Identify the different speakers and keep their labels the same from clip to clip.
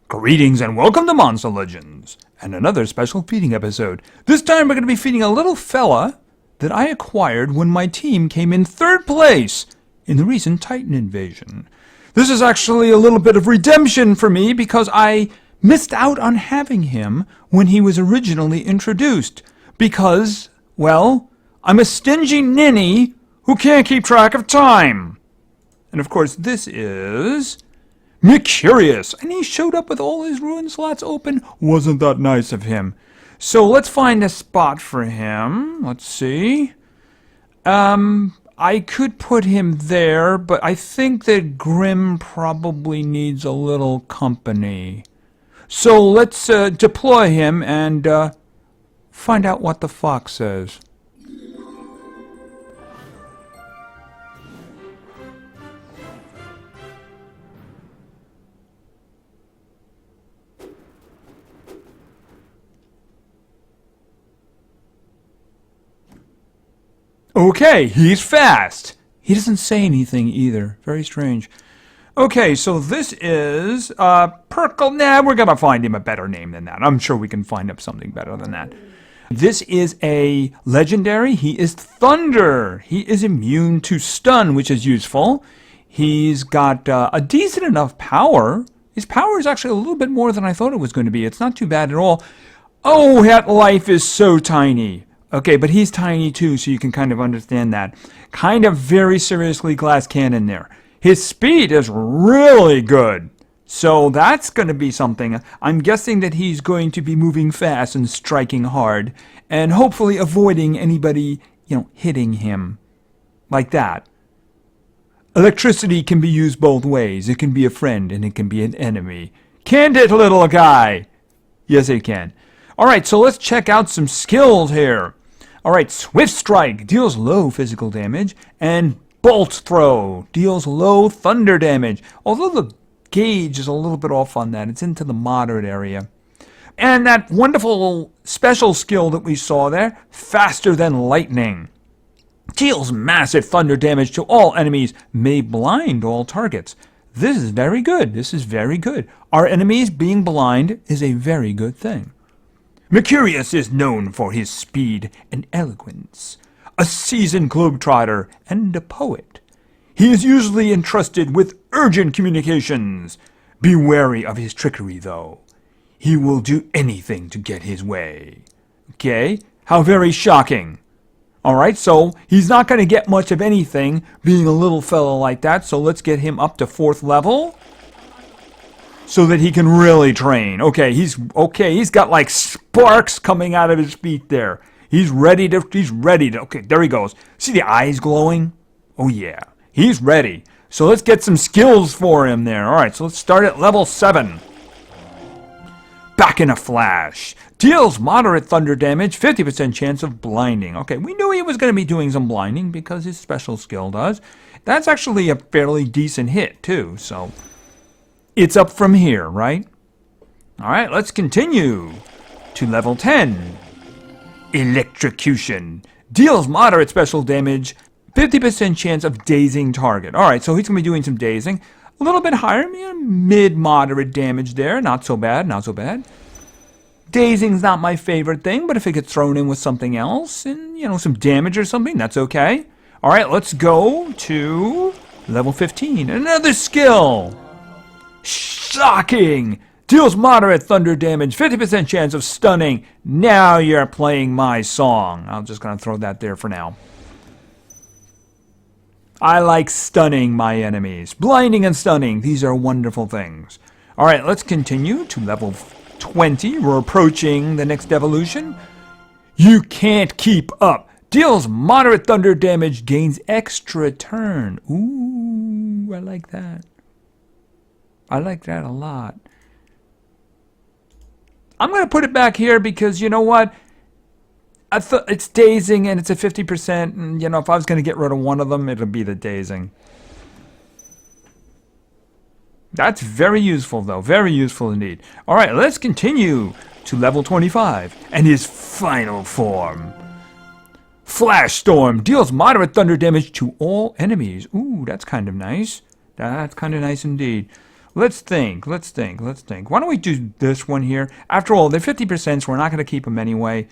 Speaker 1: Greetings and welcome to Monster Legends, and another special feeding episode. This time we're going to be feeding a little fella that I acquired when my team came in 3rd place in the recent Titan invasion. This is actually a little bit of redemption for me because I missed out on having him when he was originally introduced. Because, well, I'm a stingy ninny who can't keep track of time. And of course this is Mercurius, and he showed up with all his ruin slots open. Wasn't that nice of him? So let's find a spot for him. Let's see. I could put him there, but I think that Grim probably needs a little company. So let's deploy him and find out what the fox says. Okay, he's fast. He doesn't say anything either. Very strange. Okay, so this is Perkle. Nah, we're going to find him a better name than that. I'm sure we can find up something better than that. This is a legendary. He is Thunder. He is immune to stun, which is useful. He's got a decent enough power. His power is actually a little bit more than I thought it was going to be. It's not too bad at all. Oh, that life is so tiny. Okay, but he's tiny too, so you can kind of understand that. Kind of very seriously glass cannon there. His speed is really good. So that's going to be something. I'm guessing that he's going to be moving fast and striking hard. And hopefully avoiding anybody, hitting him. Like that. Electricity can be used both ways. It can be a friend and it can be an enemy. Can't it, little guy? Yes, it can. Alright, so let's check out some skills here. Alright, Swift Strike deals low physical damage, and Bolt Throw deals low thunder damage. Although the gauge is a little bit off on that. It's into the moderate area. And that wonderful special skill that we saw there, Faster Than Lightning, deals massive thunder damage to all enemies, may blind all targets. This is very good. This is very good. Our enemies being blind is a very good thing. Mercurius is known for his speed and eloquence, a seasoned globetrotter and a poet. He is usually entrusted with urgent communications. Be wary of his trickery, though. He will do anything to get his way. Okay? How very shocking. Alright, so he's not going to get much of anything being a little fellow like that, so let's get him up to 4th level so that he can really train. He's got like sparks coming out of his feet there. He's ready to, okay, there he goes. See the eyes glowing? Oh yeah, he's ready. So let's get some skills for him there. Alright, so let's start at level 7. Back in a Flash. Deals moderate thunder damage, 50% chance of blinding. Okay, we knew he was going to be doing some blinding because his special skill does. That's actually a fairly decent hit too, so it's up from here, right? Alright, let's continue to level 10. Electrocution. Deals moderate special damage, 50% chance of dazing target. Alright, so he's going to be doing some dazing. A little bit higher, mid-moderate damage there. Not so bad, not so bad. Dazing's not my favorite thing, but if it gets thrown in with something else and, some damage or something, that's okay. Alright, let's go to level 15. Another skill. Shocking! Deals moderate thunder damage, 50% chance of stunning. Now you're playing my song. I'm just going to throw that there for now. I like stunning my enemies. Blinding and stunning, these are wonderful things. Alright, let's continue to level 20. We're approaching the next evolution. You can't keep up. Deals moderate thunder damage, gains extra turn. Ooh, I like that. I like that a lot. I'm going to put it back here because, you know what? I thought it's dazing and it's a 50%. And, if I was going to get rid of one of them, it'll be the dazing. That's very useful, though. Very useful indeed. All right, let's continue to level 25 and his final form. Flash Storm deals moderate thunder damage to all enemies. Ooh, that's kind of nice. That's kind of nice indeed. Let's think. Why don't we do this one here? After all, they're 50%, so we're not going to keep them anyway.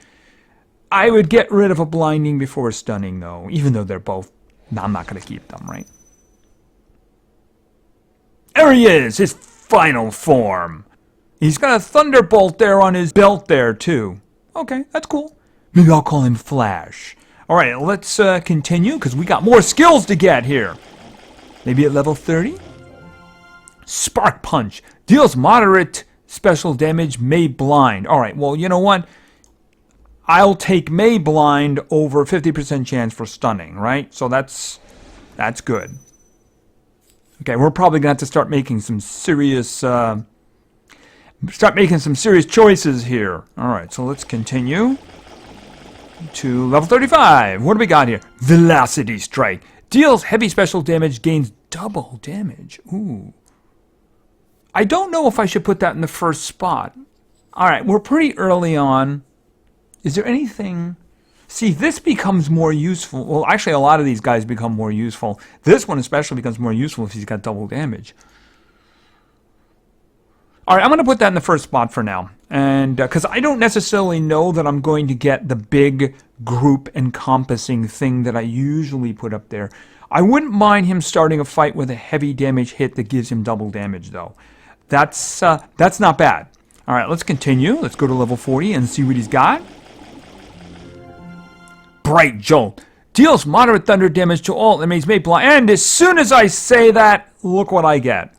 Speaker 1: I would get rid of a blinding before stunning, though, even though they're both... No, I'm not going to keep them, right? There he is, his final form. He's got a thunderbolt there on his belt there, too. Okay, that's cool. Maybe I'll call him Flash. All right, let's continue, because we got more skills to get here. Maybe at level 30? Spark Punch. Deals moderate special damage, may blind. All right, well, you know what? I'll take may blind over 50% chance for stunning, right? So that's good. Okay, we're probably going to have to start making some serious... choices here. All right, so let's continue to level 35. What do we got here? Velocity Strike. Deals heavy special damage, gains double damage. Ooh. I don't know if I should put that in the first spot. All right, we're pretty early on. Is there anything... See, this becomes more useful. Well, actually, a lot of these guys become more useful. This one especially becomes more useful if he's got double damage. All right, I'm going to put that in the first spot for now. And because I don't necessarily know that I'm going to get the big group encompassing thing that I usually put up there. I wouldn't mind him starting a fight with a heavy damage hit that gives him double damage, though. That's not bad. All right, let's continue. Let's go to level 40 and see what he's got. Bright Jolt. Deals moderate thunder damage to all enemies made blind. And as soon as I say that, look what I get.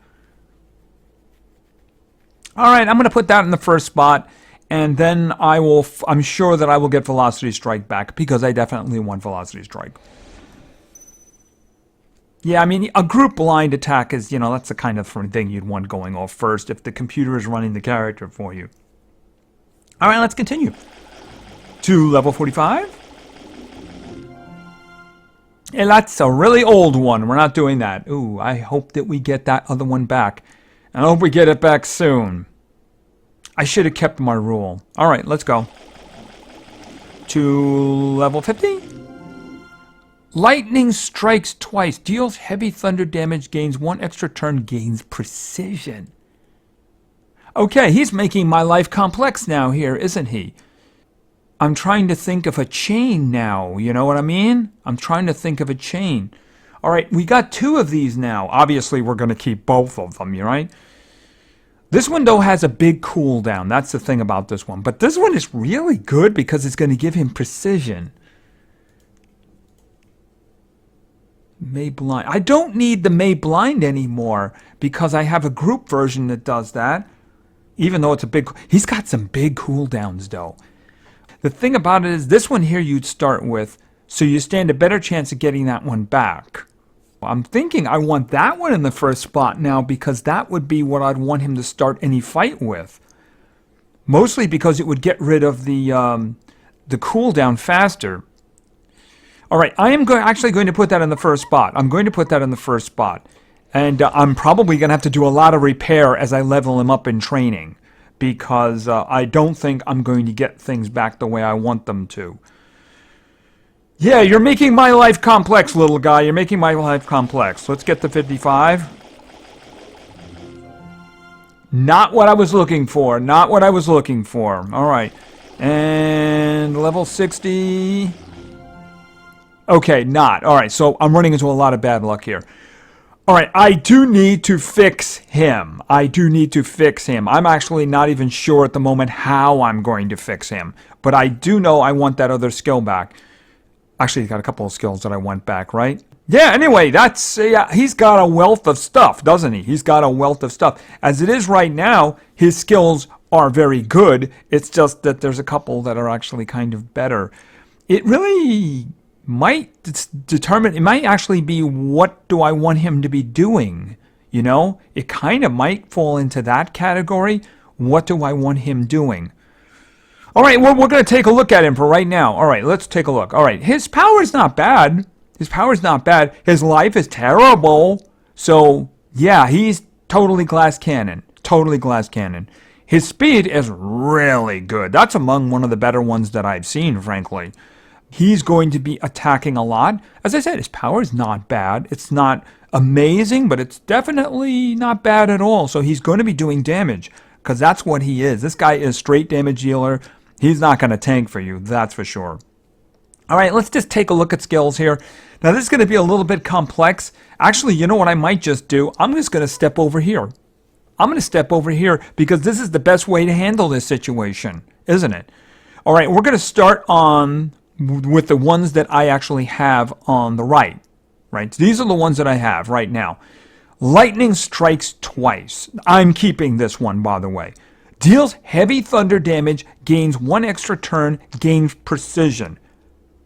Speaker 1: All right, I'm going to put that in the first spot, and then I'm sure that I will get Velocity Strike back, because I definitely want Velocity Strike. Yeah, I mean, a group blind attack is, that's the kind of thing you'd want going off first if the computer is running the character for you. All right, let's continue. To level 45. And that's a really old one. We're not doing that. Ooh, I hope that we get that other one back. And I hope we get it back soon. I should have kept my rule. All right, let's go. To level 50. Lightning strikes twice. Deals heavy thunder damage. Gains 1 extra turn. Gains precision. Okay, he's making my life complex now here, isn't he? I'm trying to think of a chain now. You know what I mean? I'm trying to think of a chain. All right, we got 2 of these now. Obviously, we're going to keep both of them, right? This one, though, has a big cooldown. That's the thing about this one. But this one is really good because it's going to give him precision. May Blind. I don't need the May Blind anymore because I have a group version that does that. Even though it's a big... He's got some big cooldowns, though. The thing about it is this one here you'd start with, so you stand a better chance of getting that one back. I'm thinking I want that one in the first spot now because that would be what I'd want him to start any fight with. Mostly because it would get rid of the cooldown faster. All right, I am actually going to put that in the first spot. I'm going to put that in the first spot. And I'm probably going to have to do a lot of repair as I level him up in training. Because I don't think I'm going to get things back the way I want them to. Yeah, you're making my life complex, little guy. You're making my life complex. Let's get to 55. Not what I was looking for. Not what I was looking for. All right. And level 60. Okay, not. All right, so I'm running into a lot of bad luck here. All right, I do need to fix him. I do need to fix him. I'm actually not even sure at the moment how I'm going to fix him. But I do know I want that other skill back. Actually, he's got a couple of skills that I want back, right? Yeah, anyway, that's he's got a wealth of stuff, doesn't he? He's got a wealth of stuff. As it is right now, his skills are very good. It's just that there's a couple that are actually kind of better. It really... might determine, it might actually be what do I want him to be doing, you know? It kind of might fall into that category. What do I want him doing? All right, well, we're going to take a look at him for right now. All right, let's take a look. All right, his power is not bad. His power is not bad. His life is terrible. So, yeah, he's totally glass cannon. Totally glass cannon. His speed is really good. That's among one of the better ones that I've seen, frankly. He's going to be attacking a lot. As I said, his power is not bad. It's not amazing, but it's definitely not bad at all. So he's going to be doing damage because that's what he is. This guy is straight damage dealer. He's not going to tank for you, that's for sure. All right, let's just take a look at skills here. Now, this is going to be a little bit complex. Actually, you know what I might just do? I'm just going to step over here. I'm going to step over here because this is the best way to handle this situation, isn't it? All right, we're going to start on with the ones that I actually have on the right. Right? These are the ones that I have right now. Lightning strikes twice. I'm keeping this one, by the way. Deals heavy thunder damage, gains 1 extra turn, gains precision.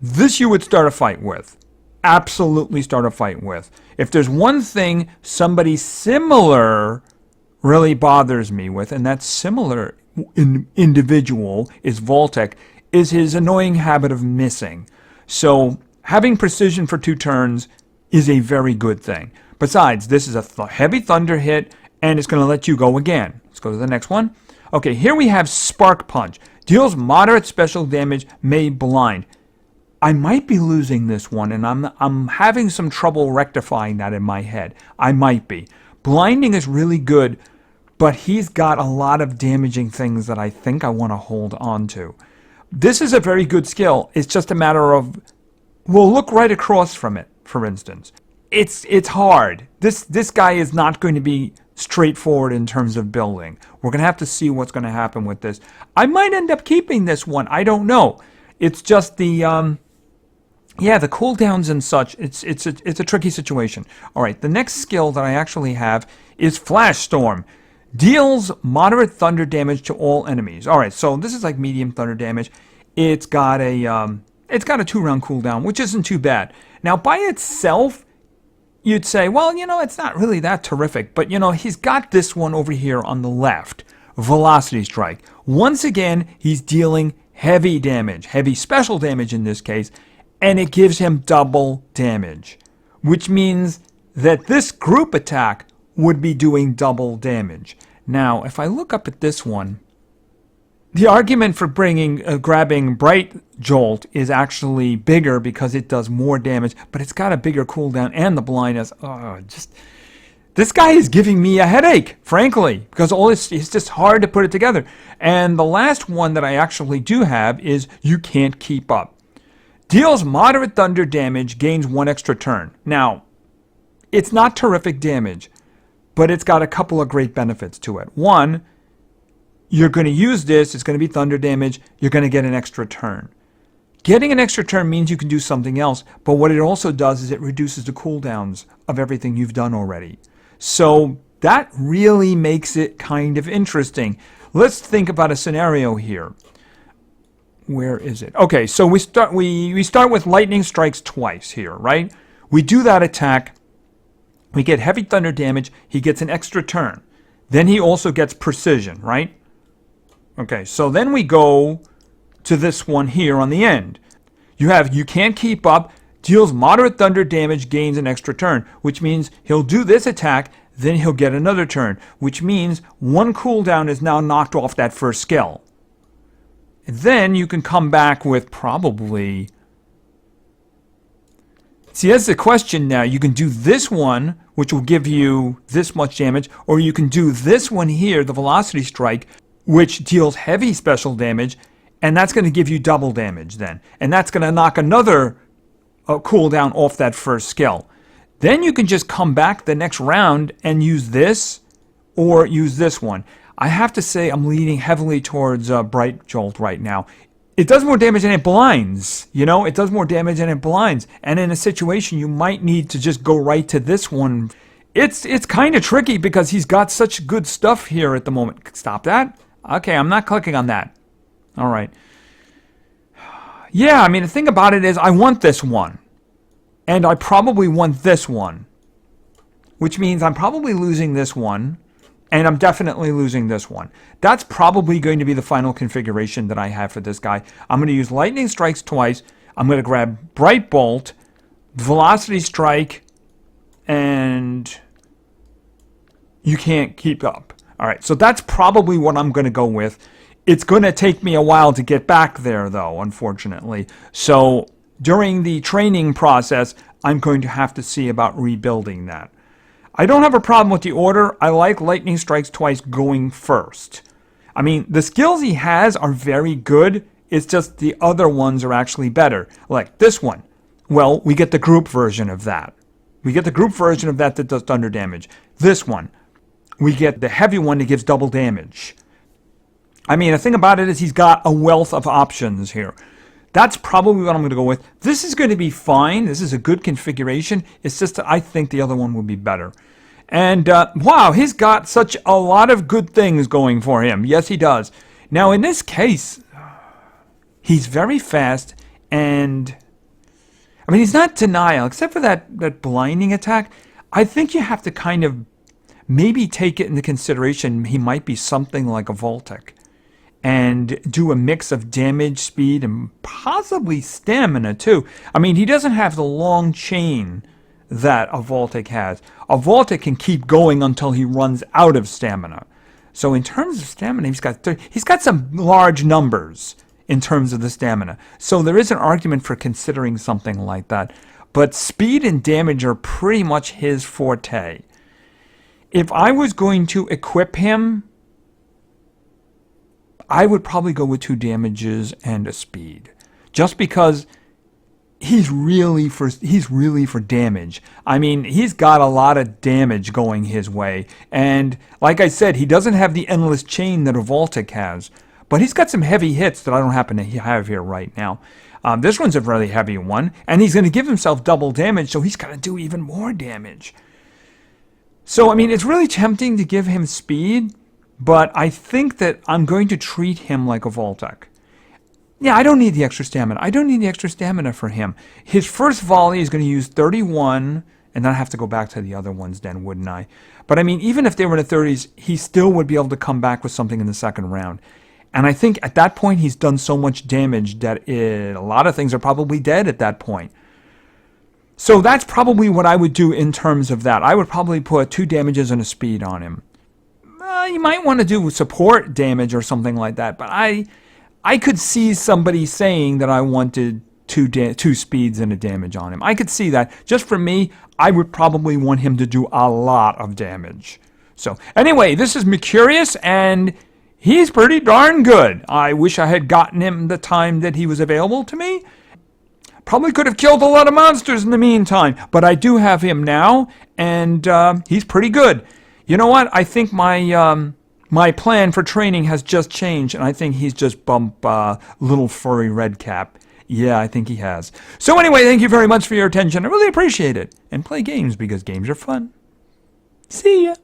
Speaker 1: This you would start a fight with. Absolutely start a fight with. If there's one thing somebody similar really bothers me with, and that similar individual is Voltec, is his annoying habit of missing. So having precision for 2 turns is a very good thing. Besides, this is a heavy thunder hit, and it's going to let you go again. Let's go to the next one. Okay, here we have Spark Punch. Deals moderate special damage, may blind. I might be losing this one, and I'm having some trouble rectifying that in my head. I might be. Blinding is really good, but he's got a lot of damaging things that I think I want to hold on to. This is a very good skill. It's just a matter of, we'll look right across from it, for instance. It's hard. This guy is not going to be straightforward in terms of building. We're going to have to see what's going to happen with this. I might end up keeping this one. I don't know. It's just the the cooldowns and such. It's a tricky situation. All right, the next skill that I actually have is Flash Storm. Deals moderate thunder damage to all enemies. All right, so this is like medium thunder damage. It's got a 2-round cooldown, which isn't too bad. Now, by itself, you'd say, well, it's not really that terrific. But, he's got this one over here on the left, Velocity Strike. Once again, he's dealing heavy damage, heavy special damage in this case, and it gives him double damage, which means that this group attack would be doing double damage. Now, if I look up at this one, the argument for grabbing Bright Jolt is actually bigger because it does more damage, but it's got a bigger cooldown and the blindness. This guy is giving me a headache, frankly, because it's just hard to put it together. And the last one that I actually do have is You Can't Keep Up. Deals moderate thunder damage, gains 1 extra turn. Now, it's not terrific damage, but it's got a couple of great benefits to it. One, you're going to use this, it's going to be thunder damage, you're going to get an extra turn. Getting an extra turn means you can do something else, but what it also does is it reduces the cooldowns of everything you've done already. So that really makes it kind of interesting. Let's think about a scenario here. Where is it? Okay, so we start with Lightning Strikes twice here, right? We do that attack. We get heavy thunder damage. He gets an extra turn. Then he also gets precision, right? Okay, so then we go to this one here on the end. You have You Can't Keep Up, deals moderate thunder damage, gains an extra turn, which means he'll do this attack, then he'll get another turn, which means 1 cooldown is now knocked off that first skill. And then you can come back with probably... See, that's the question now. You can do this one, which will give you this much damage, or you can do this one here, the Velocity Strike, which deals heavy special damage, and that's going to give you double damage then. And that's going to knock another cooldown off that first skill. Then you can just come back the next round and use this, or use this one. I have to say I'm leaning heavily towards Bright Jolt right now. It does more damage than it blinds. It does more damage than it blinds. And in a situation, you might need to just go right to this one. It's kind of tricky because he's got such good stuff here at the moment. Stop that. Okay, I'm not clicking on that. All right. Yeah, I mean, the thing about it is I want this one. And I probably want this one. Which means I'm probably losing this one. And I'm definitely losing this one. That's probably going to be the final configuration that I have for this guy. I'm going to use Lightning Strikes twice. I'm going to grab Bright Bolt, Velocity Strike, and You Can't Keep Up. All right, so that's probably what I'm going to go with. It's going to take me a while to get back there, though, unfortunately. So during the training process, I'm going to have to see about rebuilding that. I don't have a problem with the order. I like Lightning Strikes Twice going first. I mean, the skills he has are very good. It's just the other ones are actually better. Like this one. Well, we get the group version of that. We get the group version of that does thunder damage. This one, we get the heavy one that gives double damage. I mean, the thing about it is he's got a wealth of options here. That's probably what I'm going to go with. This is going to be fine. This is a good configuration. It's just that I think the other one would be better. And, wow, he's got such a lot of good things going for him. Yes, he does. Now, in this case, he's very fast, and, I mean, he's not denial, except for that blinding attack. I think you have to kind of maybe take it into consideration. He might be something like a Voltic, and do a mix of damage, speed, and possibly stamina, too. I mean, he doesn't have the long chain that a Voltic has. A Voltic can keep going until he runs out of stamina. So in terms of stamina, he's got some large numbers in terms of the stamina. So there is an argument for considering something like that. But speed and damage are pretty much his forte. If I was going to equip him, I would probably go with 2 damages and a speed. Just because he's really for damage. I mean, he's got a lot of damage going his way. And like I said, he doesn't have the endless chain that a Voltic has. But he's got some heavy hits that I don't happen to have here right now. This one's a really heavy one. And he's going to give himself double damage, so he's got to do even more damage. So, I mean, it's really tempting to give him speed. But I think that I'm going to treat him like a Voltic. Yeah, I don't need the extra stamina. I don't need the extra stamina for him. His first volley is going to use 31, and then I have to go back to the other ones then, wouldn't I? But I mean, even if they were in the 30s, he still would be able to come back with something in the second round. And I think at that point, he's done so much damage that a lot of things are probably dead at that point. So that's probably what I would do in terms of that. I would probably put 2 damages and a speed on him. You might want to do support damage or something like that, but I could see somebody saying that I wanted 2 speeds and a damage on him. I could see that. Just for me, I would probably want him to do a lot of damage. So anyway, this is Mercurius, and he's pretty darn good. I wish I had gotten him the time that he was available to me. Probably could have killed a lot of monsters in the meantime, but I do have him now, and he's pretty good. You know what? I think my plan for training has just changed, and I think he's just bumped little furry Redcap. Yeah, I think he has. So anyway, thank you very much for your attention. I really appreciate it. And play games because games are fun. See ya.